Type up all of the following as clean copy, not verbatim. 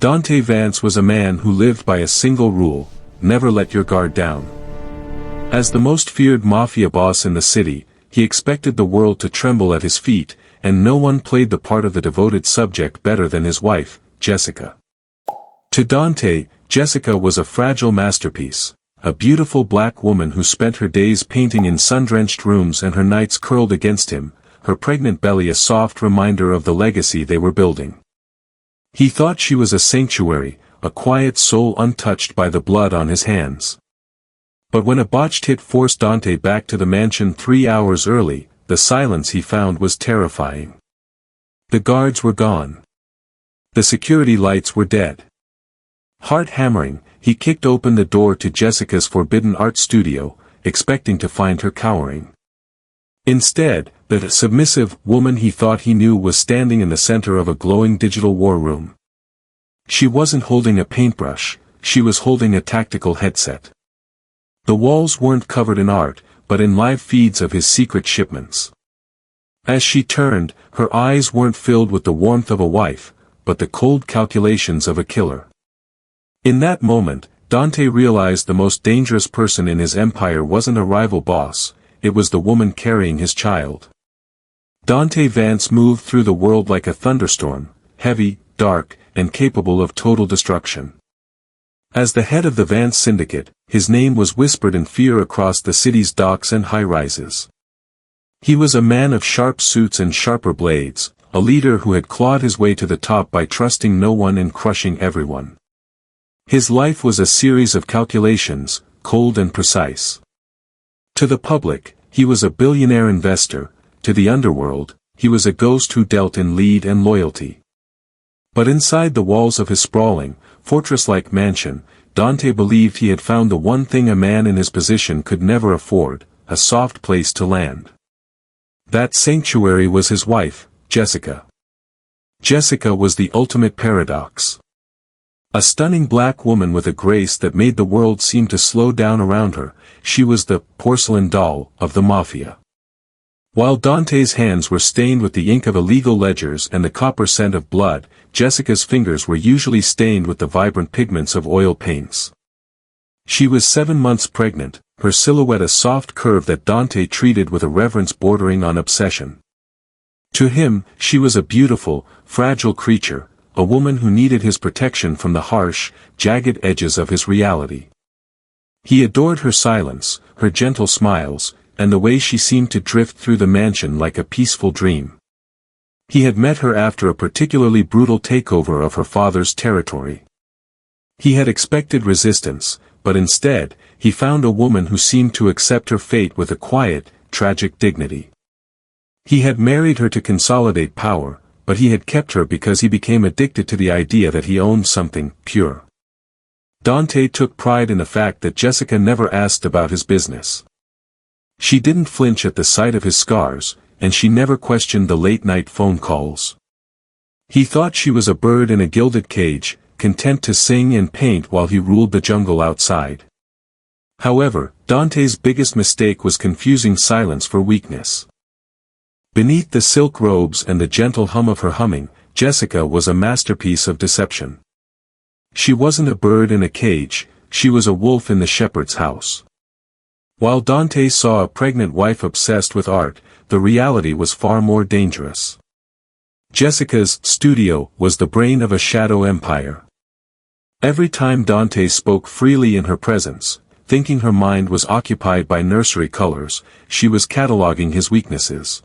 Dante Vance was a man who lived by a single rule: never let your guard down. As the most feared mafia boss in the city, he expected the world to tremble at his feet, and no one played the part of the devoted subject better than his wife, Jessica. To Dante, Jessica was a fragile masterpiece, a beautiful black woman who spent her days painting in sun-drenched rooms and her nights curled against him, her pregnant belly a soft reminder of the legacy they were building. He thought she was a sanctuary, a quiet soul untouched by the blood on his hands. But when a botched hit forced Dante back to the mansion 3 hours early, the silence he found was terrifying. The guards were gone. The security lights were dead. Heart-hammering, he kicked open the door to Jessica's forbidden art studio, expecting to find her cowering. Instead, the submissive woman he thought he knew was standing in the center of a glowing digital war room. She wasn't holding a paintbrush, she was holding a tactical headset. The walls weren't covered in art, but in live feeds of his secret shipments. As she turned, her eyes weren't filled with the warmth of a wife, but the cold calculations of a killer. In that moment, Dante realized the most dangerous person in his empire wasn't a rival boss, it was the woman carrying his child. Dante Vance moved through the world like a thunderstorm, heavy, dark, and capable of total destruction. As the head of the Vance syndicate, his name was whispered in fear across the city's docks and high-rises. He was a man of sharp suits and sharper blades, a leader who had clawed his way to the top by trusting no one and crushing everyone. His life was a series of calculations, cold and precise. To the public, he was a billionaire investor; to the underworld, he was a ghost who dealt in lead and loyalty. But inside the walls of his sprawling, fortress-like mansion, Dante believed he had found the one thing a man in his position could never afford: a soft place to land. That sanctuary was his wife, Jessica. Jessica was the ultimate paradox. A stunning black woman with a grace that made the world seem to slow down around her, she was the porcelain doll of the mafia. While Dante's hands were stained with the ink of illegal ledgers and the copper scent of blood, Jessica's fingers were usually stained with the vibrant pigments of oil paints. She was 7 months pregnant, her silhouette a soft curve that Dante treated with a reverence bordering on obsession. To him, she was a beautiful, fragile creature, a woman who needed his protection from the harsh, jagged edges of his reality. He adored her silence, her gentle smiles, and the way she seemed to drift through the mansion like a peaceful dream. He had met her after a particularly brutal takeover of her father's territory. He had expected resistance, but instead, he found a woman who seemed to accept her fate with a quiet, tragic dignity. He had married her to consolidate power, but he had kept her because he became addicted to the idea that he owned something pure. Dante took pride in the fact that Jessica never asked about his business. She didn't flinch at the sight of his scars, and she never questioned the late-night phone calls. He thought she was a bird in a gilded cage, content to sing and paint while he ruled the jungle outside. However, Dante's biggest mistake was confusing silence for weakness. Beneath the silk robes and the gentle hum of her humming, Jessica was a masterpiece of deception. She wasn't a bird in a cage, she was a wolf in the shepherd's house. While Dante saw a pregnant wife obsessed with art, the reality was far more dangerous. Jessica's studio was the brain of a shadow empire. Every time Dante spoke freely in her presence, thinking her mind was occupied by nursery colors, she was cataloging his weaknesses.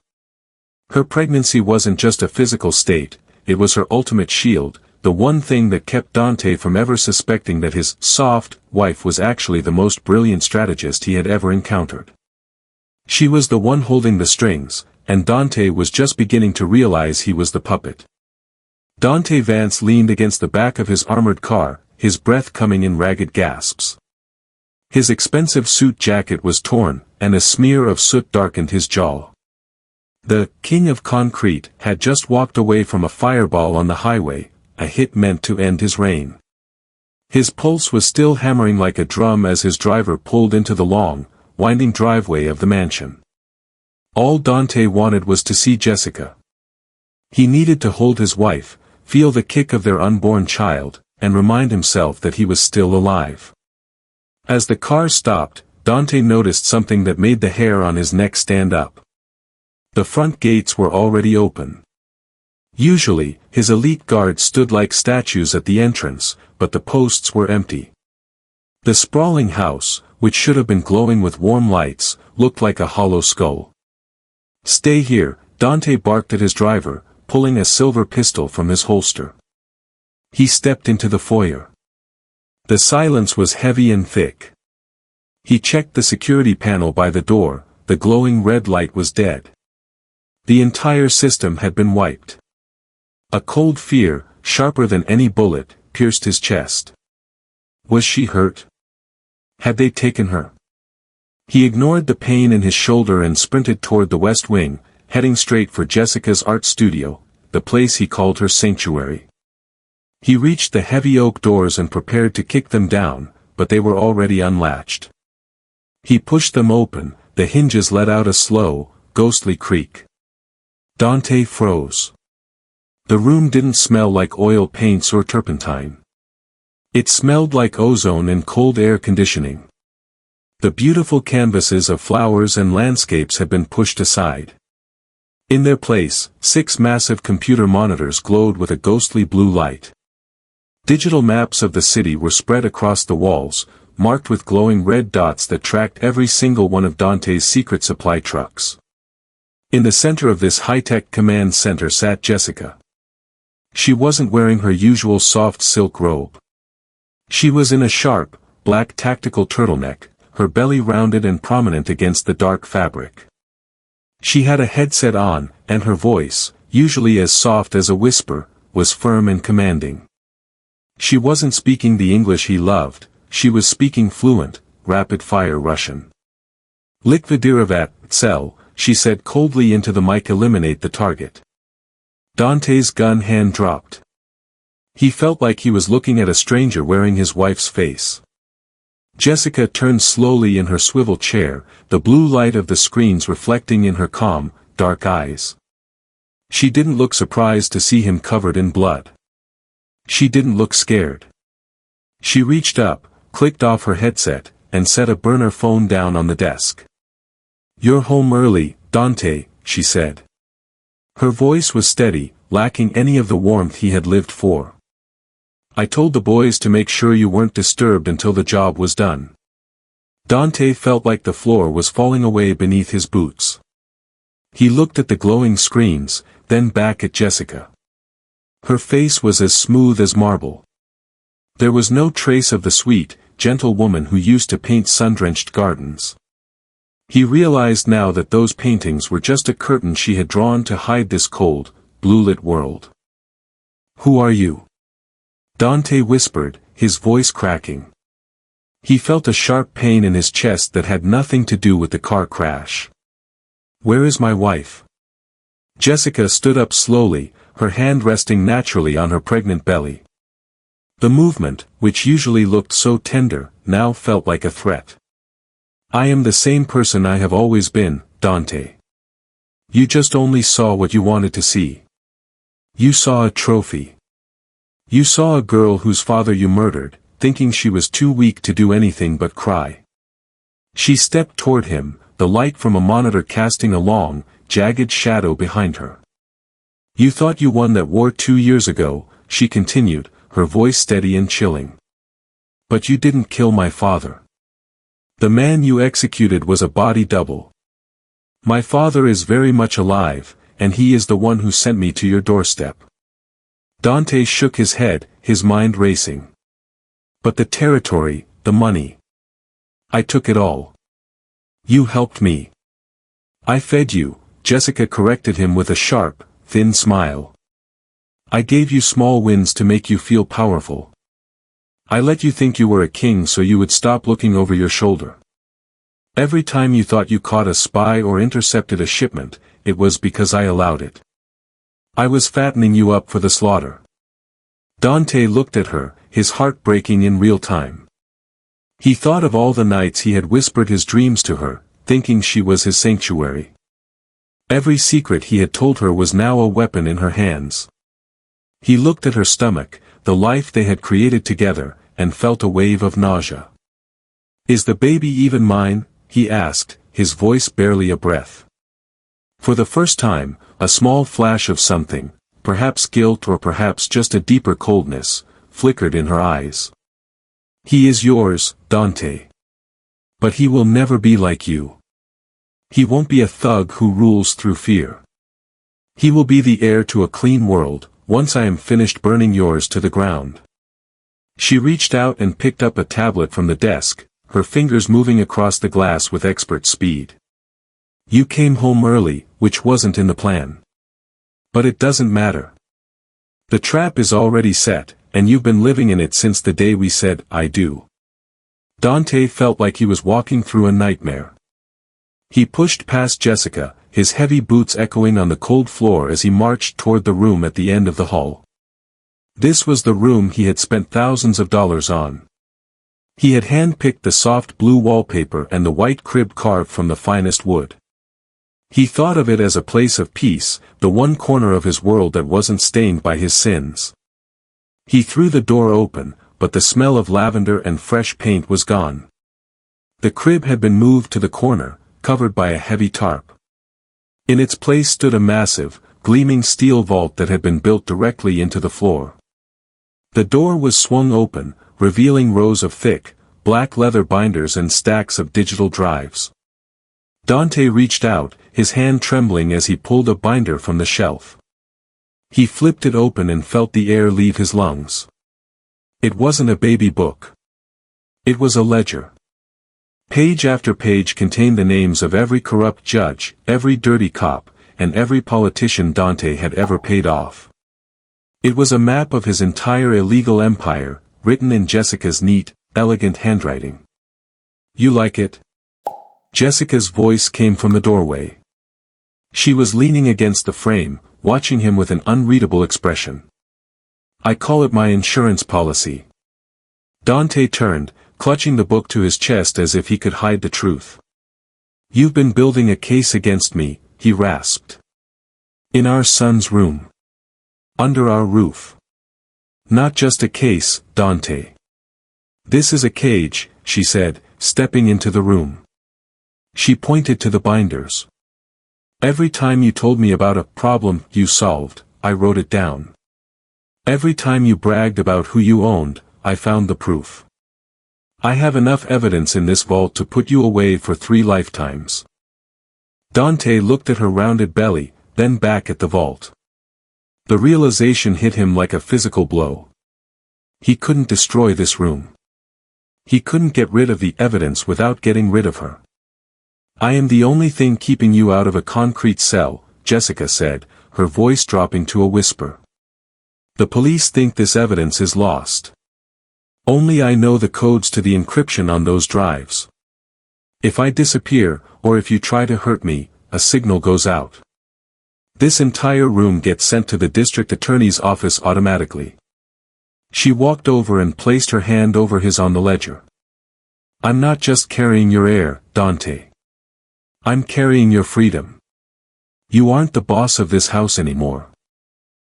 Her pregnancy wasn't just a physical state, it was her ultimate shield, the one thing that kept Dante from ever suspecting that his soft wife was actually the most brilliant strategist he had ever encountered. She was the one holding the strings, and Dante was just beginning to realize he was the puppet. Dante Vance leaned against the back of his armored car, his breath coming in ragged gasps. His expensive suit jacket was torn, and a smear of soot darkened his jaw. The king of concrete had just walked away from a fireball on the highway, a hit meant to end his reign. His pulse was still hammering like a drum as his driver pulled into the long, winding driveway of the mansion. All Dante wanted was to see Jessica. He needed to hold his wife, feel the kick of their unborn child, and remind himself that he was still alive. As the car stopped, Dante noticed something that made the hair on his neck stand up. The front gates were already open. Usually, his elite guards stood like statues at the entrance, but the posts were empty. The sprawling house, which should have been glowing with warm lights, looked like a hollow skull. "Stay here," Dante barked at his driver, pulling a silver pistol from his holster. He stepped into the foyer. The silence was heavy and thick. He checked the security panel by the door. The glowing red light was dead. The entire system had been wiped. A cold fear, sharper than any bullet, pierced his chest. Was she hurt? Had they taken her? He ignored the pain in his shoulder and sprinted toward the West Wing, heading straight for Jessica's art studio, the place he called her sanctuary. He reached the heavy oak doors and prepared to kick them down, but they were already unlatched. He pushed them open, the hinges let out a slow, ghostly creak. Dante froze. The room didn't smell like oil paints or turpentine. It smelled like ozone and cold air conditioning. The beautiful canvases of flowers and landscapes had been pushed aside. In their place, 6 massive computer monitors glowed with a ghostly blue light. Digital maps of the city were spread across the walls, marked with glowing red dots that tracked every single one of Dante's secret supply trucks. In the center of this high-tech command center sat Jessica. She wasn't wearing her usual soft silk robe. She was in a sharp, black tactical turtleneck, her belly rounded and prominent against the dark fabric. She had a headset on, and her voice, usually as soft as a whisper, was firm and commanding. She wasn't speaking the English he loved, she was speaking fluent, rapid-fire Russian. "Likvidiravat, cell," she said coldly into the mic. "Eliminate the target." Dante's gun hand dropped. He felt like he was looking at a stranger wearing his wife's face. Jessica turned slowly in her swivel chair, the blue light of the screens reflecting in her calm, dark eyes. She didn't look surprised to see him covered in blood. She didn't look scared. She reached up, clicked off her headset, and set a burner phone down on the desk. "You're home early, Dante," she said. Her voice was steady, lacking any of the warmth he had lived for. "I told the boys to make sure you weren't disturbed until the job was done." Dante felt like the floor was falling away beneath his boots. He looked at the glowing screens, then back at Jessica. Her face was as smooth as marble. There was no trace of the sweet, gentle woman who used to paint sun-drenched gardens. He realized now that those paintings were just a curtain she had drawn to hide this cold, blue-lit world. "Who are you?" Dante whispered, his voice cracking. He felt a sharp pain in his chest that had nothing to do with the car crash. "Where is my wife?" Jessica stood up slowly, her hand resting naturally on her pregnant belly. The movement, which usually looked so tender, now felt like a threat. "I am the same person I have always been, Dante. You just only saw what you wanted to see. You saw a trophy. You saw a girl whose father you murdered, thinking she was too weak to do anything but cry." She stepped toward him, the light from a monitor casting a long, jagged shadow behind her. "You thought you won that war 2 years ago," she continued, her voice steady and chilling. "But you didn't kill my father. The man you executed was a body double. My father is very much alive, and he is the one who sent me to your doorstep." Dante shook his head, his mind racing. "But the territory, the money. I took it all. You helped me. I fed you," Jessica corrected him with a sharp, thin smile. "I gave you small wins to make you feel powerful. I let you think you were a king so you would stop looking over your shoulder. Every time you thought you caught a spy or intercepted a shipment, it was because I allowed it. I was fattening you up for the slaughter." Dante looked at her, his heart breaking in real time. He thought of all the nights he had whispered his dreams to her, thinking she was his sanctuary. Every secret he had told her was now a weapon in her hands. He looked at her stomach, the life they had created together, and felt a wave of nausea. "Is the baby even mine?" he asked, his voice barely a breath. For the first time, a small flash of something, perhaps guilt or perhaps just a deeper coldness, flickered in her eyes. "He is yours, Dante. But he will never be like you. He won't be a thug who rules through fear. He will be the heir to a clean world, once I am finished burning yours to the ground." She reached out and picked up a tablet from the desk, her fingers moving across the glass with expert speed. "You came home early, which wasn't in the plan. But it doesn't matter. The trap is already set, and you've been living in it since the day we said, 'I do.'" Dante felt like he was walking through a nightmare. He pushed past Jessica, his heavy boots echoing on the cold floor as he marched toward the room at the end of the hall. This was the room he had spent thousands of dollars on. He had hand-picked the soft blue wallpaper and the white crib carved from the finest wood. He thought of it as a place of peace, the one corner of his world that wasn't stained by his sins. He threw the door open, but the smell of lavender and fresh paint was gone. The crib had been moved to the corner, covered by a heavy tarp. In its place stood a massive, gleaming steel vault that had been built directly into the floor. The door was swung open, revealing rows of thick, black leather binders and stacks of digital drives. Dante reached out, his hand trembling as he pulled a binder from the shelf. He flipped it open and felt the air leave his lungs. It wasn't a baby book. It was a ledger. Page after page contained the names of every corrupt judge, every dirty cop, and every politician Dante had ever paid off. It was a map of his entire illegal empire, written in Jessica's neat, elegant handwriting. "You like it?" Jessica's voice came from the doorway. She was leaning against the frame, watching him with an unreadable expression. "I call it my insurance policy." Dante turned, clutching the book to his chest as if he could hide the truth. "You've been building a case against me," he rasped. "In our son's room. Under our roof. Not just a case, Dante. This is a cage," she said, stepping into the room. She pointed to the binders. "Every time you told me about a problem you solved, I wrote it down. Every time you bragged about who you owned, I found the proof. I have enough evidence in this vault to put you away for 3 lifetimes." Dante looked at her rounded belly, then back at the vault. The realization hit him like a physical blow. He couldn't destroy this room. He couldn't get rid of the evidence without getting rid of her. "I am the only thing keeping you out of a concrete cell," Jessica said, her voice dropping to a whisper. "The police think this evidence is lost. Only I know the codes to the encryption on those drives. If I disappear, or if you try to hurt me, a signal goes out. This entire room gets sent to the district attorney's office automatically." She walked over and placed her hand over his on the ledger. "I'm not just carrying your heir, Dante. I'm carrying your freedom. You aren't the boss of this house anymore.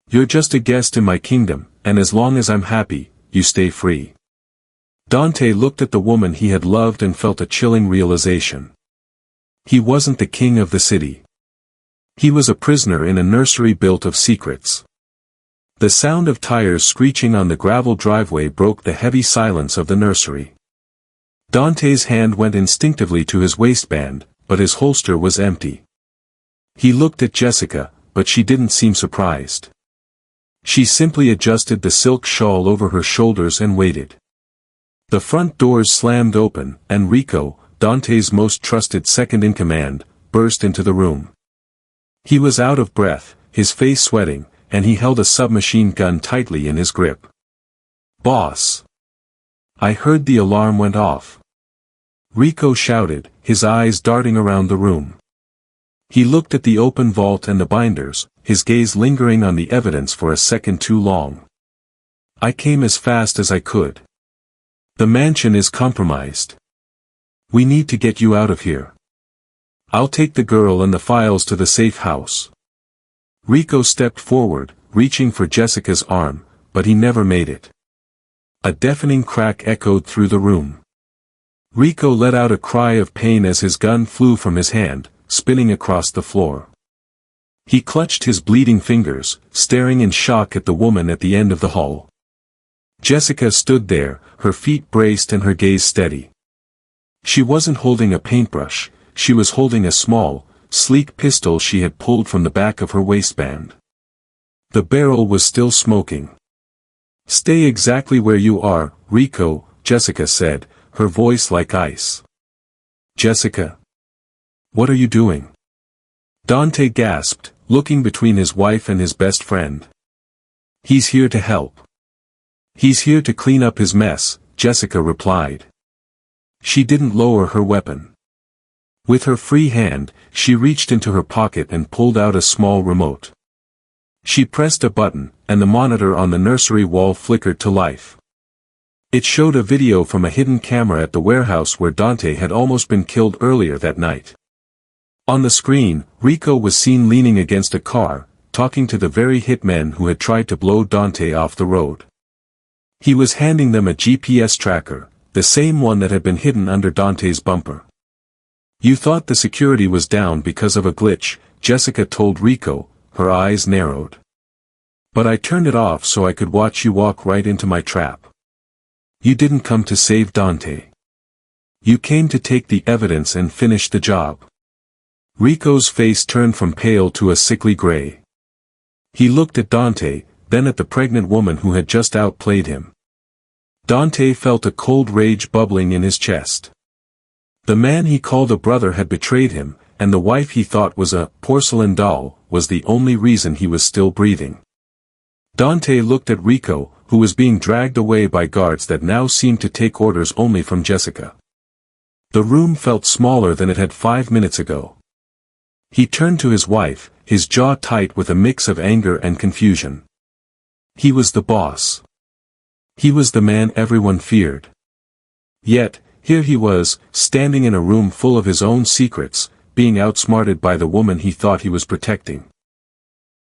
You're just a guest in my kingdom, and as long as I'm happy, you stay free." Dante looked at the woman he had loved and felt a chilling realization. He wasn't the king of the city. He was a prisoner in a nursery built of secrets. The sound of tires screeching on the gravel driveway broke the heavy silence of the nursery. Dante's hand went instinctively to his waistband, but his holster was empty. He looked at Jessica, but she didn't seem surprised. She simply adjusted the silk shawl over her shoulders and waited. The front doors slammed open, and Rico, Dante's most trusted second-in-command, burst into the room. He was out of breath, his face sweating, and he held a submachine gun tightly in his grip. "Boss! I heard the alarm went off," Rico shouted, his eyes darting around the room. He looked at the open vault and the binders, his gaze lingering on the evidence for a second too long. "I came as fast as I could. The mansion is compromised. We need to get you out of here. I'll take the girl and the files to the safe house." Rico stepped forward, reaching for Jessica's arm, but he never made it. A deafening crack echoed through the room. Rico let out a cry of pain as his gun flew from his hand, spinning across the floor. He clutched his bleeding fingers, staring in shock at the woman at the end of the hall. Jessica stood there, her feet braced and her gaze steady. She wasn't holding a paintbrush, she was holding a small, sleek pistol she had pulled from the back of her waistband. The barrel was still smoking. "Stay exactly where you are, Rico," Jessica said, her voice like ice. "Jessica? What are you doing?" Dante gasped, looking between his wife and his best friend. "He's here to help. He's here to clean up his mess," Jessica replied. She didn't lower her weapon. With her free hand, she reached into her pocket and pulled out a small remote. She pressed a button, and the monitor on the nursery wall flickered to life. It showed a video from a hidden camera at the warehouse where Dante had almost been killed earlier that night. On the screen, Rico was seen leaning against a car, talking to the very hitmen who had tried to blow Dante off the road. He was handing them a GPS tracker, the same one that had been hidden under Dante's bumper. "You thought the security was down because of a glitch," Jessica told Rico, her eyes narrowed. "But I turned it off so I could watch you walk right into my trap. You didn't come to save Dante. You came to take the evidence and finish the job." Rico's face turned from pale to a sickly gray. He looked at Dante, then at the pregnant woman who had just outplayed him. Dante felt a cold rage bubbling in his chest. The man he called a brother had betrayed him, and the wife he thought was a porcelain doll was the only reason he was still breathing. Dante looked at Rico, who was being dragged away by guards that now seemed to take orders only from Jessica. The room felt smaller than it had 5 minutes ago. He turned to his wife, his jaw tight with a mix of anger and confusion. He was the boss. He was the man everyone feared. Yet, here he was, standing in a room full of his own secrets, being outsmarted by the woman he thought he was protecting.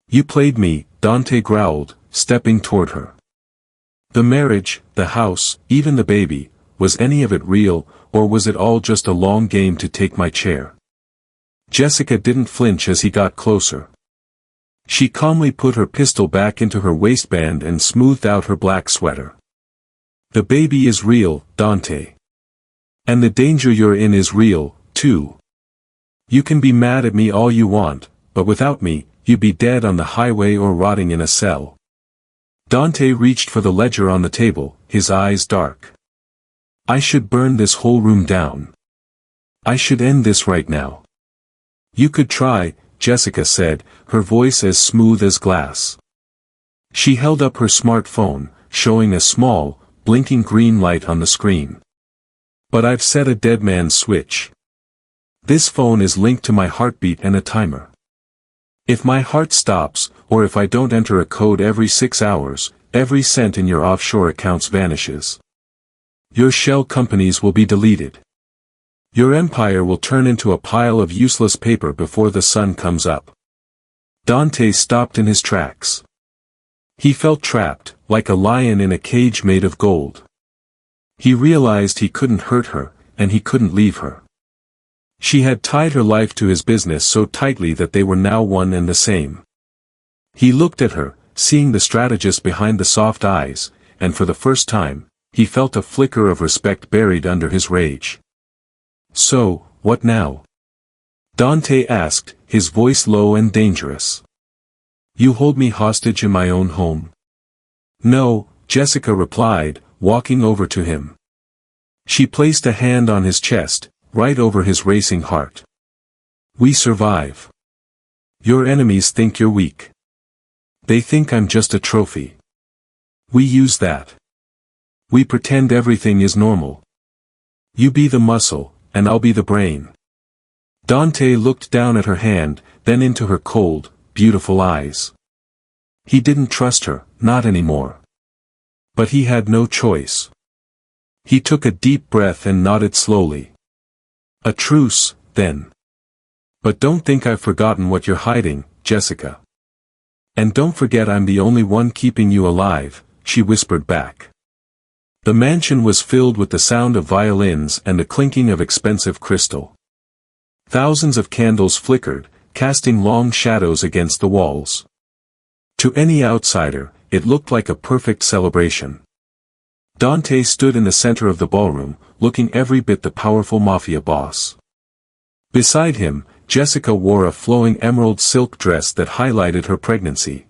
"You played me," Dante growled, stepping toward her. "The marriage, the house, even the baby, was any of it real, or was it all just a long game to take my chair?" Jessica didn't flinch as he got closer. She calmly put her pistol back into her waistband and smoothed out her black sweater. "The baby is real, Dante. And the danger you're in is real, too. You can be mad at me all you want, but without me, you'd be dead on the highway or rotting in a cell." Dante reached for the ledger on the table, his eyes dark. "I should burn this whole room down. I should end this right now." "You could try," Jessica said, her voice as smooth as glass. She held up her smartphone, showing a small, blinking green light on the screen. "But I've set a dead man's switch. This phone is linked to my heartbeat and a timer. If my heart stops, or if I don't enter a code every 6 hours, every cent in your offshore accounts vanishes. Your shell companies will be deleted. Your empire will turn into a pile of useless paper before the sun comes up." Dante stopped in his tracks. He felt trapped, like a lion in a cage made of gold. He realized he couldn't hurt her, and he couldn't leave her. She had tied her life to his business so tightly that they were now one and the same. He looked at her, seeing the strategist behind the soft eyes, and for the first time, he felt a flicker of respect buried under his rage. "So, what now?" Dante asked, his voice low and dangerous. "You hold me hostage in my own home?" "No," Jessica replied, walking over to him. She placed a hand on his chest, right over his racing heart. "We survive. Your enemies think you're weak. They think I'm just a trophy. We use that. We pretend everything is normal. You be the muscle, and I'll be the brain." Dante looked down at her hand, then into her cold, beautiful eyes. He didn't trust her, not anymore. But he had no choice. He took a deep breath and nodded slowly. "A truce, then. But don't think I've forgotten what you're hiding, Jessica. And don't forget I'm the only one keeping you alive, she whispered back. The mansion was filled with the sound of violins and the clinking of expensive crystal. Thousands of candles flickered, casting long shadows against the walls. To any outsider, it looked like a perfect celebration. Dante stood in the center of the ballroom, looking every bit the powerful mafia boss. Beside him, Jessica wore a flowing emerald silk dress that highlighted her pregnancy.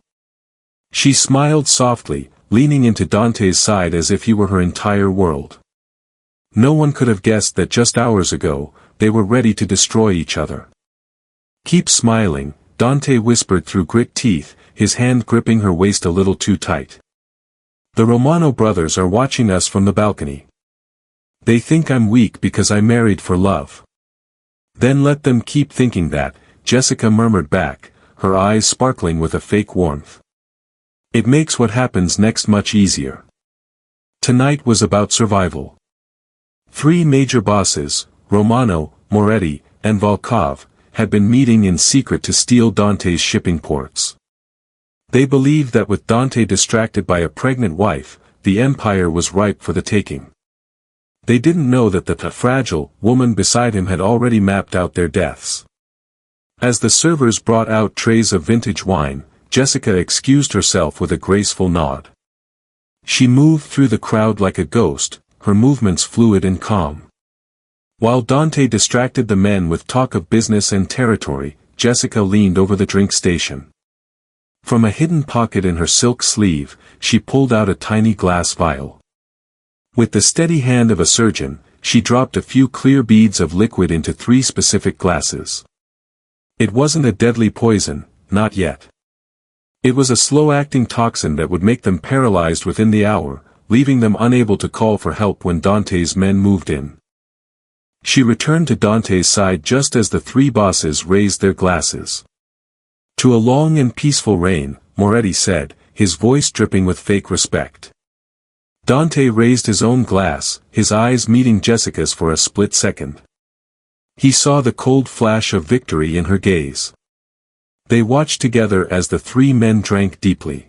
She smiled softly, leaning into Dante's side as if he were her entire world. No one could have guessed that just hours ago, they were ready to destroy each other. "Keep smiling," Dante whispered through grit teeth, his hand gripping her waist a little too tight. "The Romano brothers are watching us from the balcony. They think I'm weak because I married for love." "Then let them keep thinking that," Jessica murmured back, her eyes sparkling with a fake warmth. "It makes what happens next much easier." Tonight was about survival. 3 major bosses, Romano, Moretti, and Volkov, had been meeting in secret to steal Dante's shipping ports. They believed that with Dante distracted by a pregnant wife, the empire was ripe for the taking. They didn't know that the fragile woman beside him had already mapped out their deaths. As the servers brought out trays of vintage wine, Jessica excused herself with a graceful nod. She moved through the crowd like a ghost, her movements fluid and calm. While Dante distracted the men with talk of business and territory, Jessica leaned over the drink station. From a hidden pocket in her silk sleeve, she pulled out a tiny glass vial. With the steady hand of a surgeon, she dropped a few clear beads of liquid into 3 specific glasses. It wasn't a deadly poison, not yet. It was a slow-acting toxin that would make them paralyzed within the hour, leaving them unable to call for help when Dante's men moved in. She returned to Dante's side just as the 3 bosses raised their glasses. "To a long and peaceful reign," Moretti said, his voice dripping with fake respect. Dante raised his own glass, his eyes meeting Jessica's for a split second. He saw the cold flash of victory in her gaze. They watched together as the 3 men drank deeply.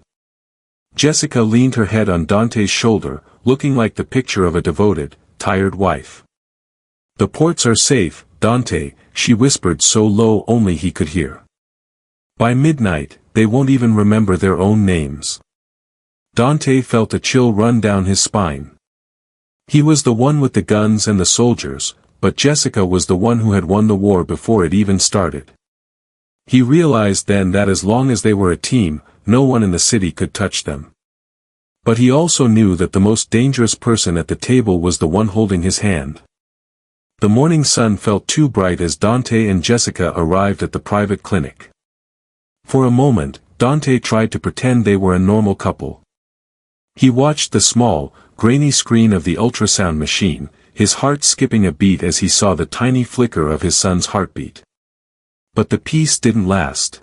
Jessica leaned her head on Dante's shoulder, looking like the picture of a devoted, tired wife. "The ports are safe, Dante," she whispered so low only he could hear. "By midnight, they won't even remember their own names." Dante felt a chill run down his spine. He was the one with the guns and the soldiers, but Jessica was the one who had won the war before it even started. He realized then that as long as they were a team, no one in the city could touch them. But he also knew that the most dangerous person at the table was the one holding his hand. The morning sun felt too bright as Dante and Jessica arrived at the private clinic. For a moment, Dante tried to pretend they were a normal couple. He watched the small, grainy screen of the ultrasound machine, his heart skipping a beat as he saw the tiny flicker of his son's heartbeat. But the peace didn't last.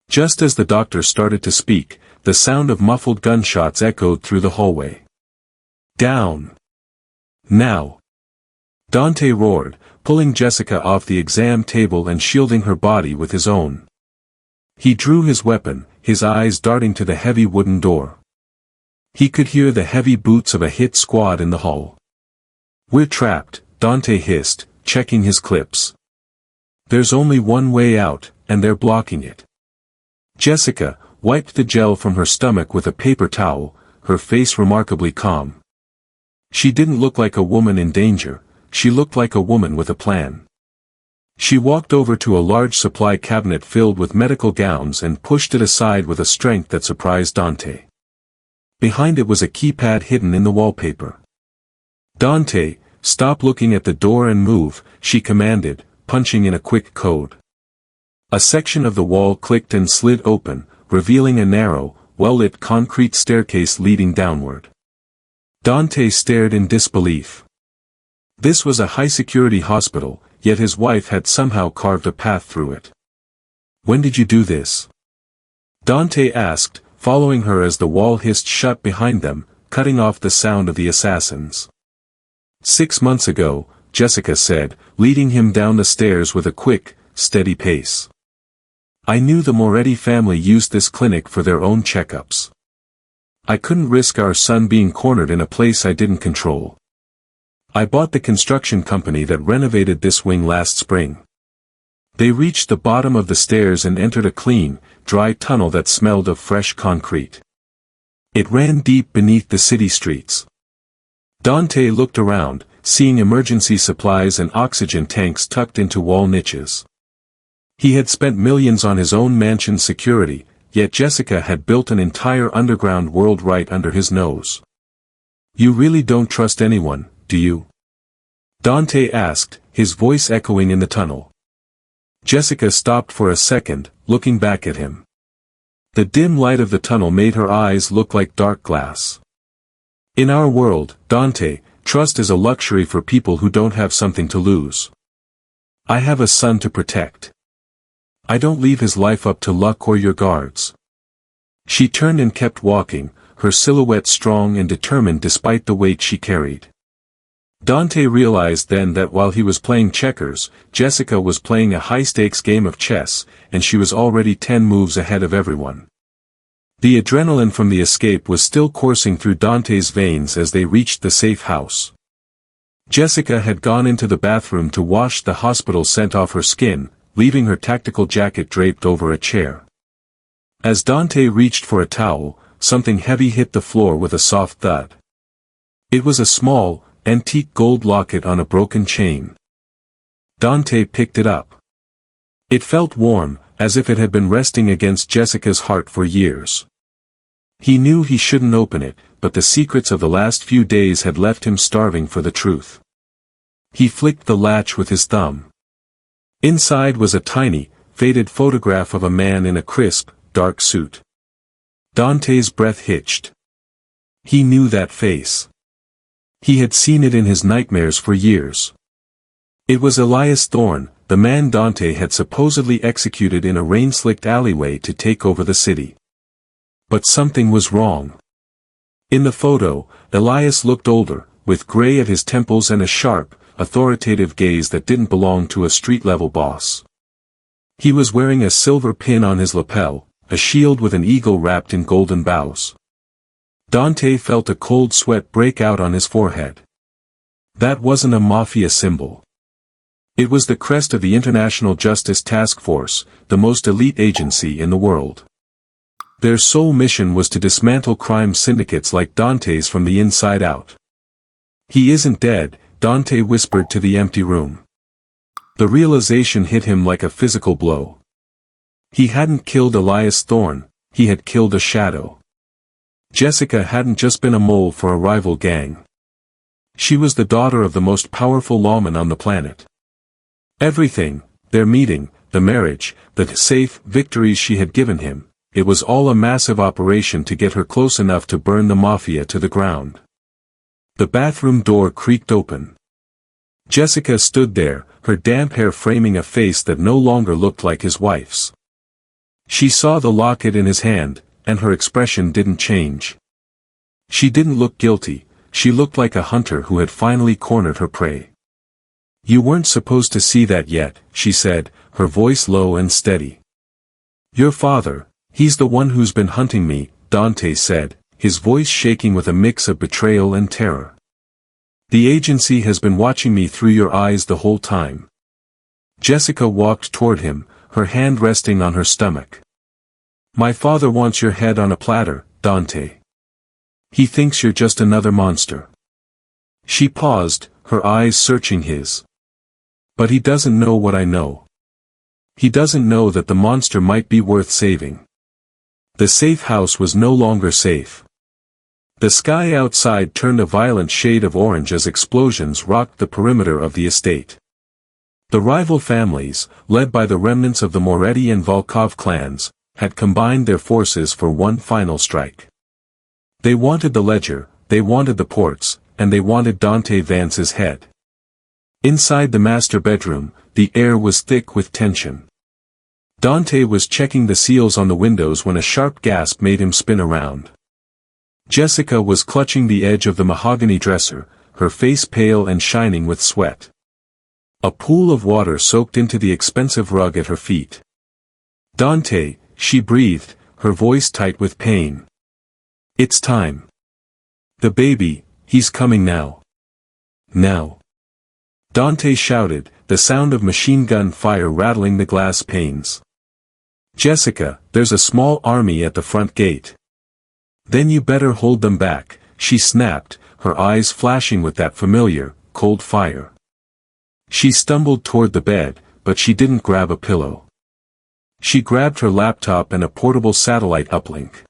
Just as the doctor started to speak, the sound of muffled gunshots echoed through the hallway. "Down! Now!" Dante roared, pulling Jessica off the exam table and shielding her body with his own. He drew his weapon, his eyes darting to the heavy wooden door. He could hear the heavy boots of a hit squad in the hall. "We're trapped," Dante hissed, checking his clips. "There's only one way out, and they're blocking it." Jessica wiped the gel from her stomach with a paper towel, her face remarkably calm. She didn't look like a woman in danger, she looked like a woman with a plan. She walked over to a large supply cabinet filled with medical gowns and pushed it aside with a strength that surprised Dante. Behind it was a keypad hidden in the wallpaper. "Dante, stop looking at the door and move," she commanded, punching in a quick code. A section of the wall clicked and slid open, revealing a narrow, well-lit concrete staircase leading downward. Dante stared in disbelief. This was a high-security hospital, yet his wife had somehow carved a path through it. "When did you do this?" Dante asked, following her as the wall hissed shut behind them, cutting off the sound of the assassins. 6 months ago, Jessica said, leading him down the stairs with a quick, steady pace. "I knew the Moretti family used this clinic for their own checkups. I couldn't risk our son being cornered in a place I didn't control. I bought the construction company that renovated this wing last spring. They reached the bottom of the stairs and entered a clean, dry tunnel that smelled of fresh concrete. It ran deep beneath the city streets. Dante looked around, seeing emergency supplies and oxygen tanks tucked into wall niches. He had spent millions on his own mansion's security, yet Jessica had built an entire underground world right under his nose. "You really don't trust anyone, do you?" Dante asked, his voice echoing in the tunnel. Jessica stopped for a second, looking back at him. The dim light of the tunnel made her eyes look like dark glass. "In our world, Dante, trust is a luxury for people who don't have something to lose. I have a son to protect. I don't leave his life up to luck or your guards." She turned and kept walking, her silhouette strong and determined despite the weight she carried. Dante realized then that while he was playing checkers, Jessica was playing a high-stakes game of chess, and she was already 10 moves ahead of everyone. The adrenaline from the escape was still coursing through Dante's veins as they reached the safe house. Jessica had gone into the bathroom to wash the hospital scent off her skin, leaving her tactical jacket draped over a chair. As Dante reached for a towel, something heavy hit the floor with a soft thud. It was a small, antique gold locket on a broken chain. Dante picked it up. It felt warm, as if it had been resting against Jessica's heart for years. He knew he shouldn't open it, but the secrets of the last few days had left him starving for the truth. He flicked the latch with his thumb. Inside was a tiny, faded photograph of a man in a crisp, dark suit. Dante's breath hitched. He knew that face. He had seen it in his nightmares for years. It was Elias Thorne, the man Dante had supposedly executed in a rain-slicked alleyway to take over the city. But something was wrong. In the photo, Elias looked older, with gray at his temples and a sharp, authoritative gaze that didn't belong to a street-level boss. He was wearing a silver pin on his lapel, a shield with an eagle wrapped in golden boughs. Dante felt a cold sweat break out on his forehead. That wasn't a mafia symbol. It was the crest of the International Justice Task Force, the most elite agency in the world. Their sole mission was to dismantle crime syndicates like Dante's from the inside out. "He isn't dead," Dante whispered to the empty room. The realization hit him like a physical blow. He hadn't killed Elias Thorne, he had killed a shadow. Jessica hadn't just been a mole for a rival gang. She was the daughter of the most powerful lawman on the planet. Everything, their meeting, the marriage, the safe victories she had given him, it was all a massive operation to get her close enough to burn the mafia to the ground. The bathroom door creaked open. Jessica stood there, her damp hair framing a face that no longer looked like his wife's. She saw the locket in his hand, and her expression didn't change. She didn't look guilty, she looked like a hunter who had finally cornered her prey. "You weren't supposed to see that yet," she said, her voice low and steady. "Your father, he's the one who's been hunting me," Dante said, his voice shaking with a mix of betrayal and terror. "The agency has been watching me through your eyes the whole time." Jessica walked toward him, her hand resting on her stomach. "My father wants your head on a platter, Dante. He thinks you're just another monster." She paused, her eyes searching his. "But he doesn't know what I know. He doesn't know that the monster might be worth saving." The safe house was no longer safe. The sky outside turned a violent shade of orange as explosions rocked the perimeter of the estate. The rival families, led by the remnants of the Moretti and Volkov clans, had combined their forces for one final strike. They wanted the ledger, they wanted the ports, and they wanted Dante Vance's head. Inside the master bedroom, the air was thick with tension. Dante was checking the seals on the windows when a sharp gasp made him spin around. Jessica was clutching the edge of the mahogany dresser, her face pale and shining with sweat. A pool of water soaked into the expensive rug at her feet. "Dante," she breathed, her voice tight with pain. It's time. The baby, he's coming now. Now. Dante shouted, the sound of machine gun fire rattling the glass panes. Jessica, there's a small army at the front gate. Then you better hold them back, she snapped, her eyes flashing with that familiar, cold fire. She stumbled toward the bed, but she didn't grab a pillow. She grabbed her laptop and a portable satellite uplink.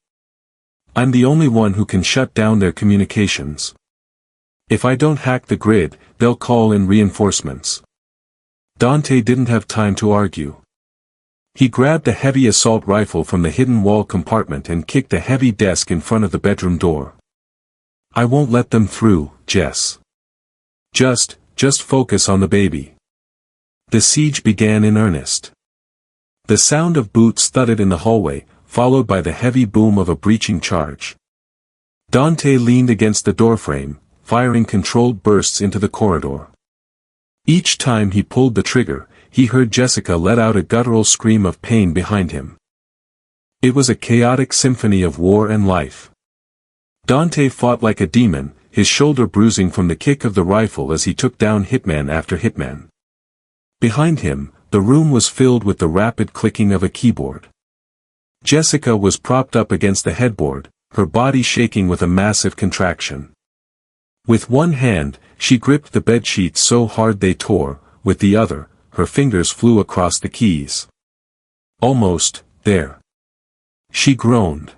I'm the only one who can shut down their communications. If I don't hack the grid, they'll call in reinforcements. Dante didn't have time to argue. He grabbed a heavy assault rifle from the hidden wall compartment and kicked a heavy desk in front of the bedroom door. I won't let them through, Jess. Just focus on the baby. The siege began in earnest. The sound of boots thudded in the hallway, followed by the heavy boom of a breaching charge. Dante leaned against the doorframe, firing controlled bursts into the corridor. Each time he pulled the trigger, he heard Jessica let out a guttural scream of pain behind him. It was a chaotic symphony of war and life. Dante fought like a demon, his shoulder bruising from the kick of the rifle as he took down hitman after hitman. Behind him, the room was filled with the rapid clicking of a keyboard. Jessica was propped up against the headboard, her body shaking with a massive contraction. With one hand, she gripped the bedsheets so hard they tore, with the other, her fingers flew across the keys. Almost, there. She groaned.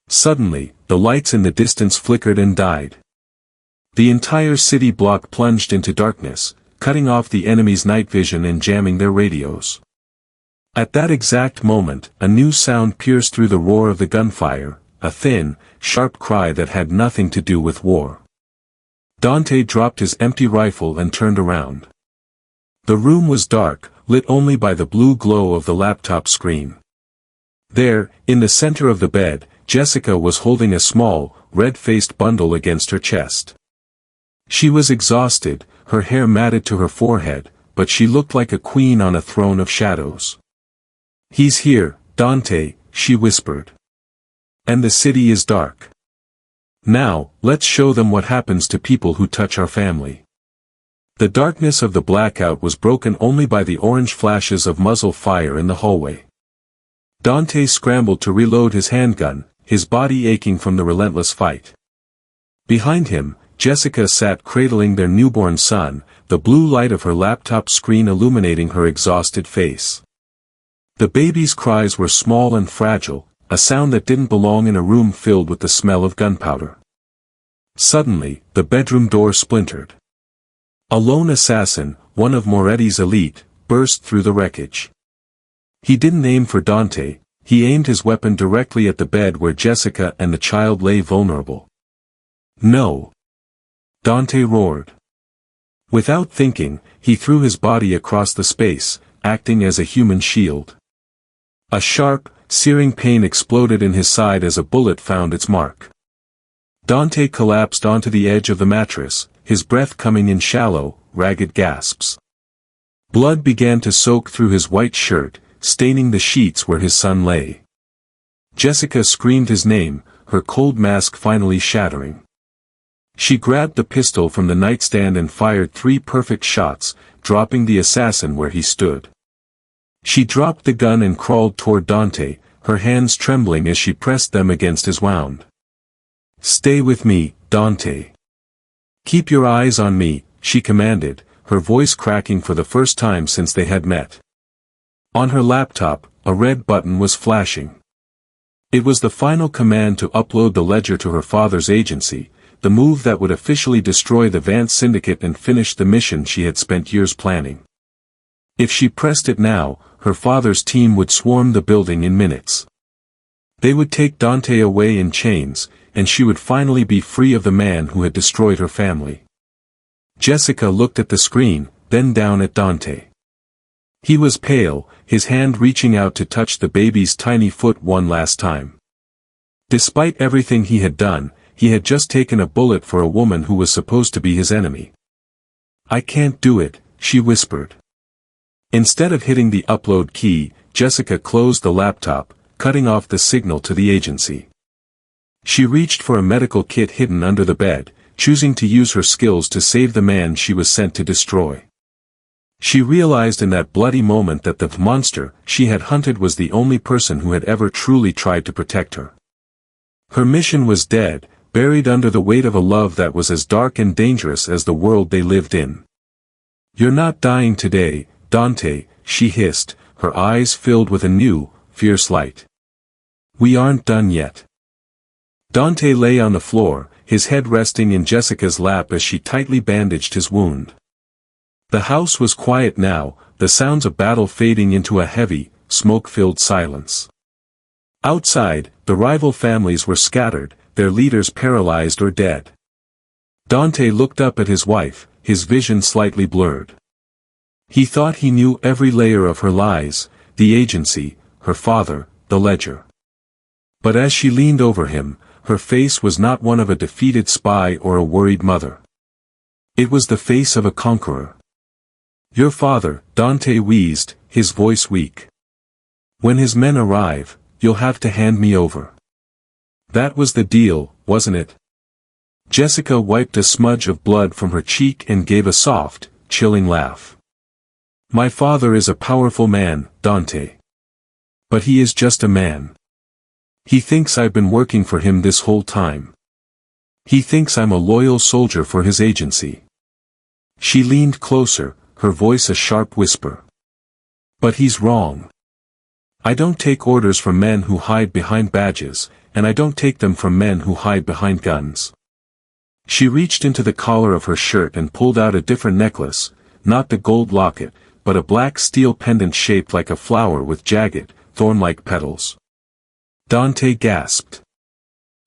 Suddenly, the lights in the distance flickered and died. The entire city block plunged into darkness, cutting off the enemy's night vision and jamming their radios. At that exact moment, a new sound pierced through the roar of the gunfire, a thin, sharp cry that had nothing to do with war. Dante dropped his empty rifle and turned around. The room was dark, lit only by the blue glow of the laptop screen. There, in the center of the bed, Jessica was holding a small, red-faced bundle against her chest. She was exhausted, her hair matted to her forehead, but she looked like a queen on a throne of shadows. He's here, Dante, she whispered. And the city is dark. Now, let's show them what happens to people who touch our family. The darkness of the blackout was broken only by the orange flashes of muzzle fire in the hallway. Dante scrambled to reload his handgun, his body aching from the relentless fight. Behind him, Jessica sat cradling their newborn son, the blue light of her laptop screen illuminating her exhausted face. The baby's cries were small and fragile, a sound that didn't belong in a room filled with the smell of gunpowder. Suddenly, the bedroom door splintered. A lone assassin, one of Moretti's elite, burst through the wreckage. He didn't aim for Dante, he aimed his weapon directly at the bed where Jessica and the child lay vulnerable. No! Dante roared. Without thinking, he threw his body across the space, acting as a human shield. A sharp, searing pain exploded in his side as a bullet found its mark. Dante collapsed onto the edge of the mattress, his breath coming in shallow, ragged gasps. Blood began to soak through his white shirt, staining the sheets where his son lay. Jessica screamed his name, her cold mask finally shattering. She grabbed the pistol from the nightstand and fired 3 perfect shots, dropping the assassin where he stood. She dropped the gun and crawled toward Dante, her hands trembling as she pressed them against his wound. Stay with me, Dante. Keep your eyes on me, she commanded, her voice cracking for the first time since they had met. On her laptop, a red button was flashing. It was the final command to upload the ledger to her father's agency, the move that would officially destroy the Vance syndicate and finish the mission she had spent years planning. If she pressed it now, her father's team would swarm the building in minutes. They would take Dante away in chains, and she would finally be free of the man who had destroyed her family. Jessica looked at the screen, then down at Dante. He was pale, his hand reaching out to touch the baby's tiny foot one last time. Despite everything he had done, he had just taken a bullet for a woman who was supposed to be his enemy. I can't do it, she whispered. Instead of hitting the upload key, Jessica closed the laptop, cutting off the signal to the agency. She reached for a medical kit hidden under the bed, choosing to use her skills to save the man she was sent to destroy. She realized in that bloody moment that the monster she had hunted was the only person who had ever truly tried to protect her. Her mission was dead, buried under the weight of a love that was as dark and dangerous as the world they lived in. "You're not dying today, Dante," she hissed, her eyes filled with a new, fierce light. "We aren't done yet." Dante lay on the floor, his head resting in Jessica's lap as she tightly bandaged his wound. The house was quiet now, the sounds of battle fading into a heavy, smoke-filled silence. Outside, the rival families were scattered, their leaders paralyzed or dead. Dante looked up at his wife, his vision slightly blurred. He thought he knew every layer of her lies, the agency, her father, the ledger. But as she leaned over him, her face was not one of a defeated spy or a worried mother. It was the face of a conqueror. "Your father," Dante wheezed, his voice weak. "When his men arrive, you'll have to hand me over." That was the deal, wasn't it? Jessica wiped a smudge of blood from her cheek and gave a soft, chilling laugh. "My father is a powerful man, Dante. But he is just a man. He thinks I've been working for him this whole time. He thinks I'm a loyal soldier for his agency." She leaned closer, her voice a sharp whisper. "But he's wrong. I don't take orders from men who hide behind badges, and I don't take them from men who hide behind guns." She reached into the collar of her shirt and pulled out a different necklace, not the gold locket, but a black steel pendant shaped like a flower with jagged, thorn-like petals. Dante gasped.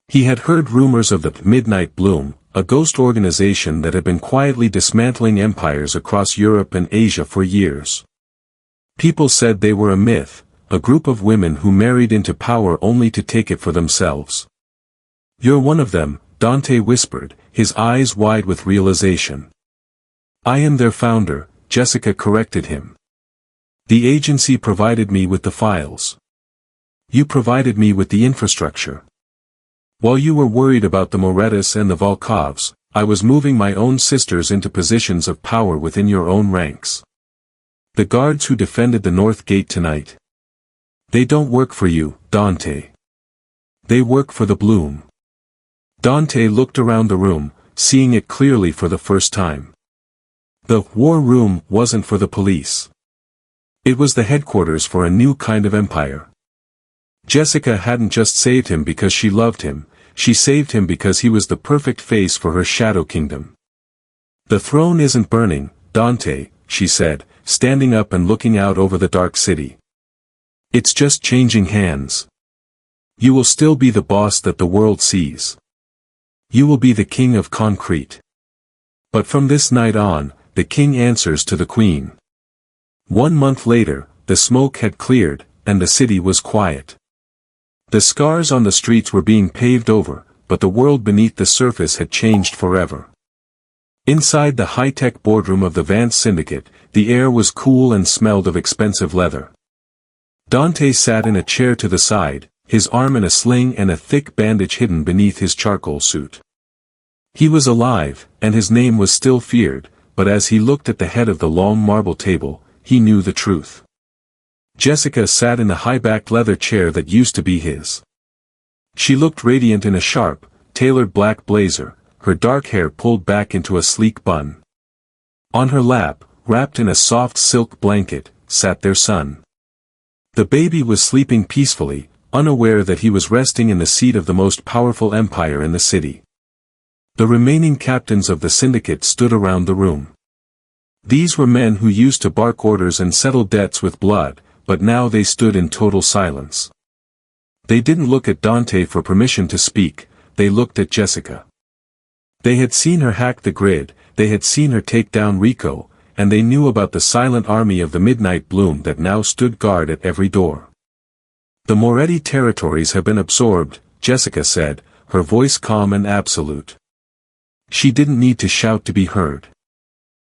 He had heard rumors of the Midnight Bloom, a ghost organization that had been quietly dismantling empires across Europe and Asia for years. People said they were a myth, a group of women who married into power only to take it for themselves. "You're one of them," Dante whispered, his eyes wide with realization. "I am their founder," Jessica corrected him. "The agency provided me with the files. You provided me with the infrastructure. While you were worried about the Morettas and the Volkovs, I was moving my own sisters into positions of power within your own ranks. The guards who defended the North Gate tonight. They don't work for you, Dante. They work for the Bloom." Dante looked around the room, seeing it clearly for the first time. The war room wasn't for the police. It was the headquarters for a new kind of empire. Jessica hadn't just saved him because she loved him, she saved him because he was the perfect face for her shadow kingdom. "The throne isn't burning, Dante," she said, standing up and looking out over the dark city. "It's just changing hands. You will still be the boss that the world sees. You will be the king of concrete. But from this night on, the king answers to the queen." 1 month later, the smoke had cleared, and the city was quiet. The scars on the streets were being paved over, but the world beneath the surface had changed forever. Inside the high-tech boardroom of the Vance Syndicate, the air was cool and smelled of expensive leather. Dante sat in a chair to the side, his arm in a sling and a thick bandage hidden beneath his charcoal suit. He was alive, and his name was still feared, but as he looked at the head of the long marble table, he knew the truth. Jessica sat in the high-backed leather chair that used to be his. She looked radiant in a sharp, tailored black blazer, her dark hair pulled back into a sleek bun. On her lap, wrapped in a soft silk blanket, sat their son. The baby was sleeping peacefully, unaware that he was resting in the seat of the most powerful empire in the city. The remaining captains of the syndicate stood around the room. These were men who used to bark orders and settle debts with blood, but now they stood in total silence. They didn't look at Dante for permission to speak, they looked at Jessica. They had seen her hack the grid, they had seen her take down Rico, and they knew about the silent army of the Midnight Bloom that now stood guard at every door. "The Moretti territories have been absorbed," Jessica said, her voice calm and absolute. She didn't need to shout to be heard.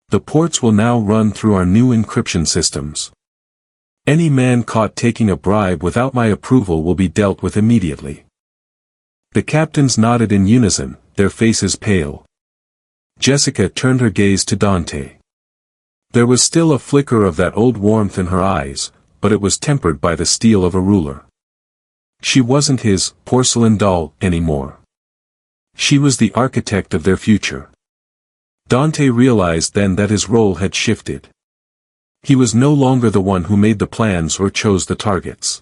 "The ports will now run through our new encryption systems. Any man caught taking a bribe without my approval will be dealt with immediately." The captains nodded in unison, their faces pale. Jessica turned her gaze to Dante. There was still a flicker of that old warmth in her eyes, but it was tempered by the steel of a ruler. She wasn't his porcelain doll anymore. She was the architect of their future. Dante realized then that his role had shifted. He was no longer the one who made the plans or chose the targets.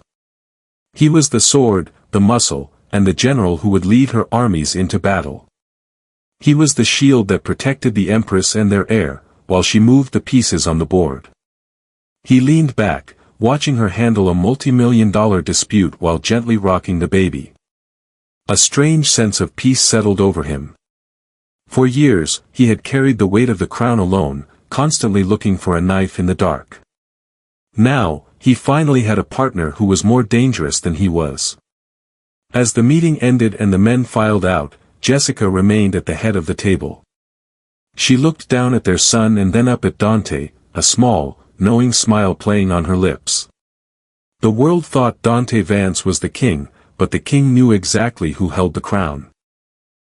He was the sword, the muscle, and the general who would lead her armies into battle. He was the shield that protected the empress and their heir, while she moved the pieces on the board. He leaned back, watching her handle a multi-million-dollar dispute while gently rocking the baby. A strange sense of peace settled over him. For years, he had carried the weight of the crown alone, constantly looking for a knife in the dark. Now, he finally had a partner who was more dangerous than he was. As the meeting ended and the men filed out, Jessica remained at the head of the table. She looked down at their son and then up at Dante, a small, knowing smile playing on her lips. The world thought Dante Vance was the king, but the king knew exactly who held the crown.